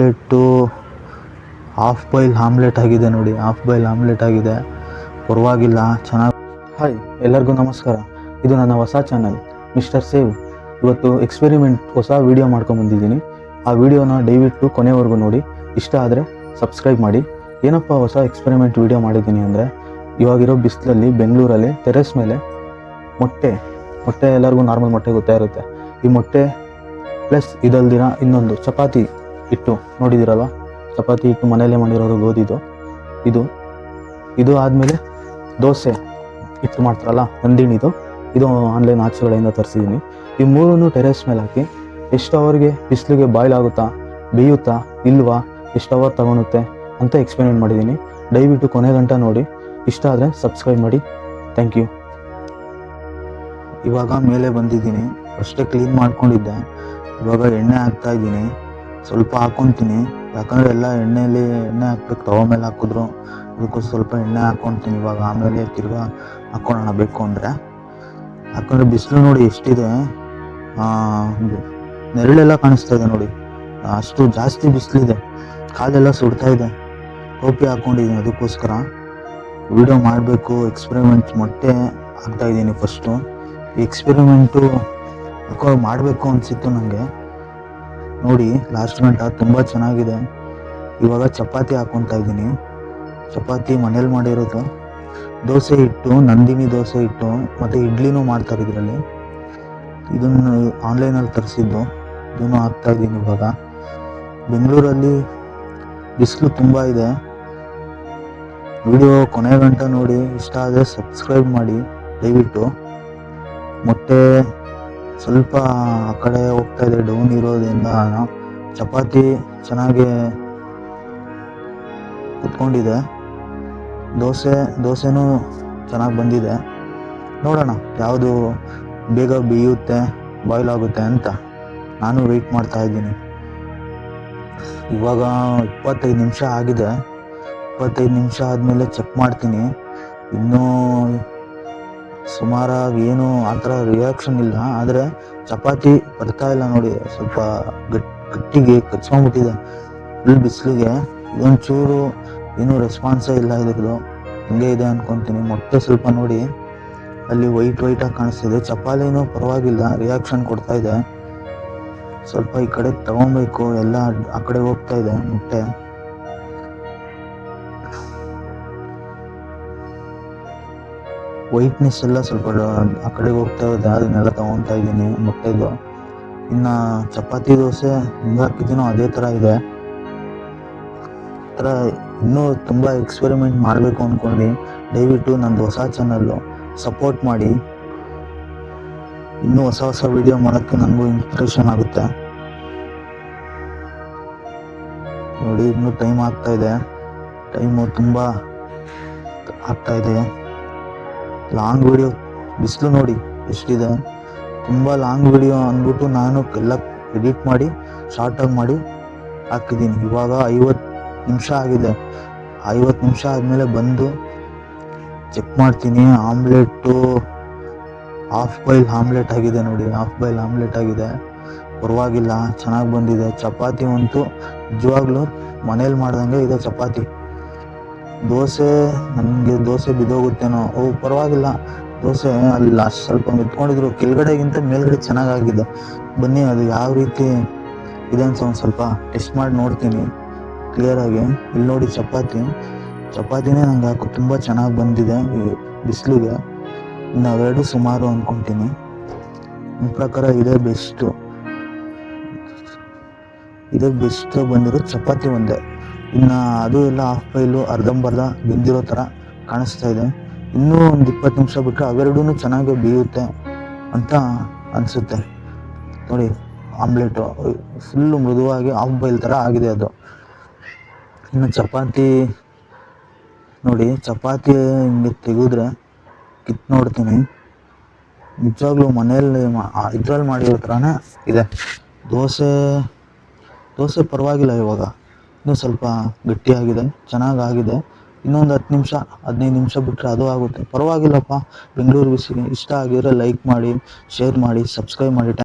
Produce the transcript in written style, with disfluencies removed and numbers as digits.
Omelette half boil omelette ಆಗಿದೆ ನೋಡಿ. Half boil omelette ಆಗಿದೆ, ಪರವಾಗಿಲ್ಲ, ಚೆನ್ನಾಗಿ. ಹಾಯ್, ಎಲ್ಲರಿಗೂ ನಮಸ್ಕಾರ. ಇದು ನನ್ನ ಹೊಸ ಚಾನಲ್ ಮಿಸ್ಟರ್ ಸೇವ್. ಇವತ್ತು ಎಕ್ಸ್ಪೆರಿಮೆಂಟ್ ಹೊಸ ವೀಡಿಯೋ ಮಾಡ್ಕೊಂಬಂದಿದ್ದೀನಿ. ಆ ವಿಡಿಯೋನ ದಯವಿಟ್ಟು ಕೊನೆವರೆಗೂ ನೋಡಿ. ಇಷ್ಟ ಆದರೆ ಸಬ್ಸ್ಕ್ರೈಬ್ ಮಾಡಿ. ಏನಪ್ಪ ಹೊಸ ಎಕ್ಸ್ಪೆರಿಮೆಂಟ್ ವೀಡಿಯೋ ಮಾಡಿದ್ದೀನಿ ಅಂದರೆ, ಇವಾಗಿರೋ ಬಿಸಿಲಲ್ಲಿ ಬೆಂಗಳೂರಲ್ಲಿ ಟೆರೆಸ್ ಮೇಲೆ ಮೊಟ್ಟೆ ಎಲ್ಲರಿಗೂ ನಾರ್ಮಲ್ ಮೊಟ್ಟೆ ಗೊತ್ತೇ ಇರುತ್ತೆ. ಈ ಮೊಟ್ಟೆ ಪ್ಲಸ್ ಇದಲ್ದಿರ ಇನ್ನೊಂದು ಚಪಾತಿ ಹಿಟ್ಟು ನೋಡಿದ್ದೀರಲ್ಲ, ಚಪಾತಿ ಹಿಟ್ಟು ಮನೆಯಲ್ಲೇ ಮಾಡಿರೋದು ಗೋಧಿದು. ಇದು ಆದಮೇಲೆ ದೋಸೆ ಹಿಟ್ಟು ಮಾಡ್ತಾರಲ್ಲ ನಂದಿಣಿದು, ಇದು ಆನ್ಲೈನ್ ಆಚೆಗಳಿಂದ ತರಿಸಿದ್ದೀನಿ. ಈ ಮೂರನ್ನು ಟೆರೆಸ್ ಮೇಲೆ ಹಾಕಿ ಎಷ್ಟು ಅವರ್ಗೆ ಬಿಸಿಲಿಗೆ ಬಾಯ್ಲ್ ಆಗುತ್ತಾ, ಬೇಯುತ್ತಾ ಇಲ್ವಾ, ಎಷ್ಟು ಅವರ್ ತಗೊಳುತ್ತೆ ಅಂತ ಎಕ್ಸ್ಪೆರಿಮೆಂಟ್ ಮಾಡಿದ್ದೀನಿ. ದಯವಿಟ್ಟು ಕೊನೆ ಗಂಟ ನೋಡಿ. ಇಷ್ಟ ಆದರೆ ಸಬ್ಸ್ಕ್ರೈಬ್ ಮಾಡಿ. Thank you. ಇವಾಗ ಮೇಲೆ ಬಂದಿದ್ದೀನಿ. ಅಷ್ಟೇ ಕ್ಲೀನ್ ಮಾಡ್ಕೊಂಡಿದ್ದೆ. ಇವಾಗ ಎಣ್ಣೆ ಹಾಕ್ತಾ ಇದ್ದೀನಿ. ಸ್ವಲ್ಪ ಹಾಕ್ಕೊತೀನಿ, ಯಾಕಂದರೆ ಎಲ್ಲ ಎಣ್ಣೆ ಹಾಕ್ಬೇಕು. ತವ ಮೇಲೆ ಹಾಕಿದ್ರು ಅದಕ್ಕೋಸ್ಕರ ಸ್ವಲ್ಪ ಎಣ್ಣೆ ಹಾಕ್ಕೊತೀನಿ ಇವಾಗ. ಆಮೇಲೆ ತಿರ್ಗಾ ಹಾಕ್ಕೊಳ್ಳೋಣ ಬೇಕು ಅಂದರೆ. ಯಾಕಂದರೆ ಬಿಸಿಲು ನೋಡಿ ಎಷ್ಟಿದೆ, ನೆರಳೆಲ್ಲ ಕಾಣಿಸ್ತಾ ಇದೆ ನೋಡಿ, ಅಷ್ಟು ಜಾಸ್ತಿ ಬಿಸಿಲಿದೆ. ಕಾಲೆಲ್ಲ ಸುಡ್ತಾ ಇದೆ. ಟೋಪಿ ಹಾಕ್ಕೊಂಡಿದ್ದೀನಿ, ಅದಕ್ಕೋಸ್ಕರ ವಿಡಿಯೋ ಮಾಡಬೇಕು. ಎಕ್ಸ್ಪೆರಿಮೆಂಟ್ ಮೊಟ್ಟೆ ಹಾಕ್ತಾಯಿದ್ದೀನಿ ಫಸ್ಟು. ಈ ಎಕ್ಸ್ಪೆರಿಮೆಂಟು ಮಾಡಬೇಕು ಅನಿಸಿತ್ತು ನನಗೆ. ನೋಡಿ ಲಾಸ್ಟ್ ಗಂಟ ತುಂಬ ಚೆನ್ನಾಗಿದೆ. ಇವಾಗ ಚಪಾತಿ ಹಾಕ್ಕೊತಾ ಇದ್ದೀನಿ. ಚಪಾತಿ ಮನೇಲಿ ಮಾಡಿರೋದು. ದೋಸೆ ಹಿಟ್ಟು, ನಂದಿನಿ ದೋಸೆ ಹಿಟ್ಟು, ಮತ್ತು ಇಡ್ಲಿನೂ ಮಾಡ್ತಾರೆ ಇದರಲ್ಲಿ. ಇದನ್ನು ಆನ್ಲೈನಲ್ಲಿ ತರಿಸಿದ್ದು, ಇದನ್ನು ಹಾಕ್ತಾಯಿದ್ದೀನಿ ಇವಾಗ. ಬೆಂಗಳೂರಲ್ಲಿ ಬಿಸಿಲು ತುಂಬ ಇದೆ. ವಿಡಿಯೋ ಕೊನೆ ಗಂಟ ನೋಡಿ. ಇಷ್ಟ ಆದರೆ ಸಬ್ಸ್ಕ್ರೈಬ್ ಮಾಡಿ ದಯವಿಟ್ಟು. ಮೊಟ್ಟೆ ಸ್ವಲ್ಪ ಆ ಕಡೆ ಹೋಗ್ತಾ ಇದೆ, ಡೌನ್ ಇರೋದ್ರಿಂದ. ಚಪಾತಿ ಕುತ್ಕೊಂಡಿದೆ. ದೋಸೆನೂ ಚೆನ್ನಾಗಿ ಬಂದಿದೆ. ನೋಡೋಣ ಯಾವುದು ಬೇಗ ಬೇಯುತ್ತೆ, ಬಾಯ್ಲ್ ಆಗುತ್ತೆ ಅಂತ ನಾನು ವೆಯ್ಟ್ ಮಾಡ್ತಾ ಇದ್ದೀನಿ. ಇವಾಗ 25 ನಿಮಿಷ ಆಗಿದೆ. 25 ನಿಮಿಷ ಆದಮೇಲೆ ಚೆಕ್ ಮಾಡ್ತೀನಿ. ಇನ್ನೂ ಸುಮಾರಾಗಿ ಏನು ಆ ಥರ ರಿಯಾಕ್ಷನ್ ಇಲ್ಲ. ಆದರೆ ಚಪಾತಿ ಬರ್ತಾ ಇಲ್ಲ ನೋಡಿ, ಸ್ವಲ್ಪ ಗಟ್ಟಿಗೆ ಕಚ್ಕೊಂಡ್ಬಿಟ್ಟಿದೆ. ಫುಲ್ ಬಿಸಿಲಿಗೆ ಇದೊಂಚೂರು ಏನೂ ರೆಸ್ಪಾನ್ಸೇ ಇಲ್ಲ ಇದ್ರದ್ದು. ಹಿಂಗೆ ಇದೆ ಅಂದ್ಕೊತೀನಿ. ಮೊಟ್ಟೆ ಸ್ವಲ್ಪ ನೋಡಿ ಅಲ್ಲಿ ವೈಟಾಗಿ ಕಾಣಿಸ್ತಿದೆ. ಚಪಾತಿನೂ ಪರವಾಗಿಲ್ಲ, ರಿಯಾಕ್ಷನ್ ಕೊಡ್ತಾ ಇದೆ. ಸ್ವಲ್ಪ ಈ ಕಡೆ ತಗೊಬೇಕು, ಎಲ್ಲ ಆ ಕಡೆ ಹೋಗ್ತಾ ಇದೆ ಮೊಟ್ಟೆ. ವೈಟ್ನೆಸ್ ಎಲ್ಲ ಸ್ವಲ್ಪ ಆ ಕಡೆಗೆ ಹೋಗ್ತಾ ಇದೆ, ಅದನ್ನೆಲ್ಲ ತೊಗೊತಾ ಇದ್ದೀನಿ ಮೊಟ್ಟೆದು. ಇನ್ನು ಚಪಾತಿ ದೋಸೆ ಹೆಂಗೆ ಹಾಕಿದ್ದೀನೋ ಅದೇ ಥರ ಇದೆ. ಥರ ಇನ್ನೂ ತುಂಬ ಎಕ್ಸ್ಪೆರಿಮೆಂಟ್ ಮಾಡಬೇಕು ಅಂದ್ಕೊಂಡು ದಯವಿಟ್ಟು ನಂದು ಹೊಸ ಚಾನಲ್ಲು ಸಪೋರ್ಟ್ ಮಾಡಿ. ಇನ್ನೂ ಹೊಸ ವಿಡಿಯೋ ಮಾಡೋಕ್ಕೆ ನನಗೂ ಇನ್ಸ್ಪಿರೇಷನ್ ಆಗುತ್ತೆ. ನೋಡಿ ಇನ್ನೂ ಟೈಮ್ ಆಗ್ತಾ ಇದೆ. ಟೈಮು ತುಂಬ ಆಗ್ತಾ ಇದೆ. ಲಾಂಗ್ ವಿಡಿಯೋ, ಬಿಸಿಲು ನೋಡಿ ಎಷ್ಟಿದೆ. ತುಂಬ ಲಾಂಗ್ ವಿಡಿಯೋ ಅಂದ್ಬಿಟ್ಟು ನಾನು ಎಲ್ಲ ಎಡಿಟ್ ಮಾಡಿ ಶಾರ್ಟಾಗಿ ಮಾಡಿ ಹಾಕಿದ್ದೀನಿ. ಇವಾಗ 50 ನಿಮಿಷ ಆಗಿದೆ. 50 ನಿಮಿಷ ಆದಮೇಲೆ ಬಂದು ಚೆಕ್ ಮಾಡ್ತೀನಿ. ಆಮ್ಲೆಟ್ಟು ಹಾಫ್ ಬಾಯ್ಲ್ ಆಮ್ಲೆಟ್ ಆಗಿದೆ ನೋಡಿ. ಹಾಫ್ ಬಾಯ್ಲ್ ಆಮ್ಲೆಟ್ ಆಗಿದೆ, ಪರವಾಗಿಲ್ಲ, ಚೆನ್ನಾಗಿ ಬಂದಿದೆ. ಚಪಾತಿ ಅಂತೂ ನಿಜವಾಗ್ಲೂ ಮನೇಲಿ ಮಾಡ್ದಂಗೆ ಇದೆ ಚಪಾತಿ. ನನಗೆ ದೋಸೆ ಬಿದ್ದೋಗುತ್ತೇನೋ, ಪರವಾಗಿಲ್ಲ. ದೋಸೆ ಅಲ್ಲಿ ಲಾಸ್ಟ್ ಸ್ವಲ್ಪ ಮೆತ್ಕೊಂಡಿದ್ರು, ಕೆಳಗಡೆಗಿಂತ ಮೇಲ್ಗಡೆ ಚೆನ್ನಾಗಾಗಿದೆ. ಬನ್ನಿ ಅದು ಯಾವ ರೀತಿ ಇದೆ ಅಂತ ಒಂದು ಸ್ವಲ್ಪ ಟೆಸ್ಟ್ ಮಾಡಿ ನೋಡ್ತೀನಿ ಕ್ಲಿಯರಾಗಿ. ಇಲ್ಲಿ ನೋಡಿ ಚಪಾತಿನೇ ನನಗೆ ತುಂಬ ಚೆನ್ನಾಗಿ ಬಂದಿದೆ ಈ ಬಿಸಿಲಿಗೆ. ಇನ್ನು ಅವೆರಡು ಸುಮಾರು ಅಂದ್ಕೊತೀನಿ. ನನ್ನ ಪ್ರಕಾರ ಇದೇ ಬೆಸ್ಟ್ ಬಂದಿರೋ ಚಪಾತಿ ಒಂದೇ. ಇನ್ನು ಅದು ಎಲ್ಲ ಹಾಫ್ ಬಾಯ್ಲು ಅರ್ಧಂಬರ್ಧ ಬೆಂದಿರೋ ಥರ ಕಾಣಿಸ್ತಾ ಇದೆ. ಇನ್ನೂ ಒಂದು 20 ನಿಮಿಷ ಬಿಟ್ಟರೆ ಅವೆರಡೂ ಚೆನ್ನಾಗಿ ಬೇಯುತ್ತೆ ಅಂತ ಅನಿಸುತ್ತೆ. ನೋಡಿ ಆಮ್ಲೆಟು ಫುಲ್ಲು ಮೃದುವಾಗಿ ಹಾಫ್ ಬಾಯ್ಲ್ ಥರ ಆಗಿದೆ ಅದು. ಇನ್ನು ಚಪಾತಿ ನೋಡಿ, ಚಪಾತಿ ಹಿಂಗೆ ತೆಗೆದ್ರೆ ನೋಡ್ತೀನಿ, ನಿಜವಾಗ್ಲೂ ಮನೆಯಲ್ಲಿ ಇದ್ರಲ್ಲಿ ಮಾಡಿರೋ ಥರನೇ ಇದೆ. ದೋಸೆ ಪರವಾಗಿಲ್ಲ. ಇವಾಗ ಇನ್ನೂ ಸ್ವಲ್ಪ ಗಟ್ಟಿಯಾಗಿದೆ, ಚೆನ್ನಾಗಾಗಿದೆ. ಇನ್ನೊಂದು 10 ನಿಮಿಷ 15 ನಿಮಿಷ ಬಿಟ್ಟರೆ ಅದು ಆಗುತ್ತೆ. ಪರವಾಗಿಲ್ಲಪ್ಪ ಬೆಂಗಳೂರು ಬಿಸಿಗೆ. ಇಷ್ಟ ಆಗಿದ್ರೆ ಲೈಕ್ ಮಾಡಿ, ಶೇರ್ ಮಾಡಿ, ಸಬ್ಸ್ಕ್ರೈಬ್ ಮಾಡಿ.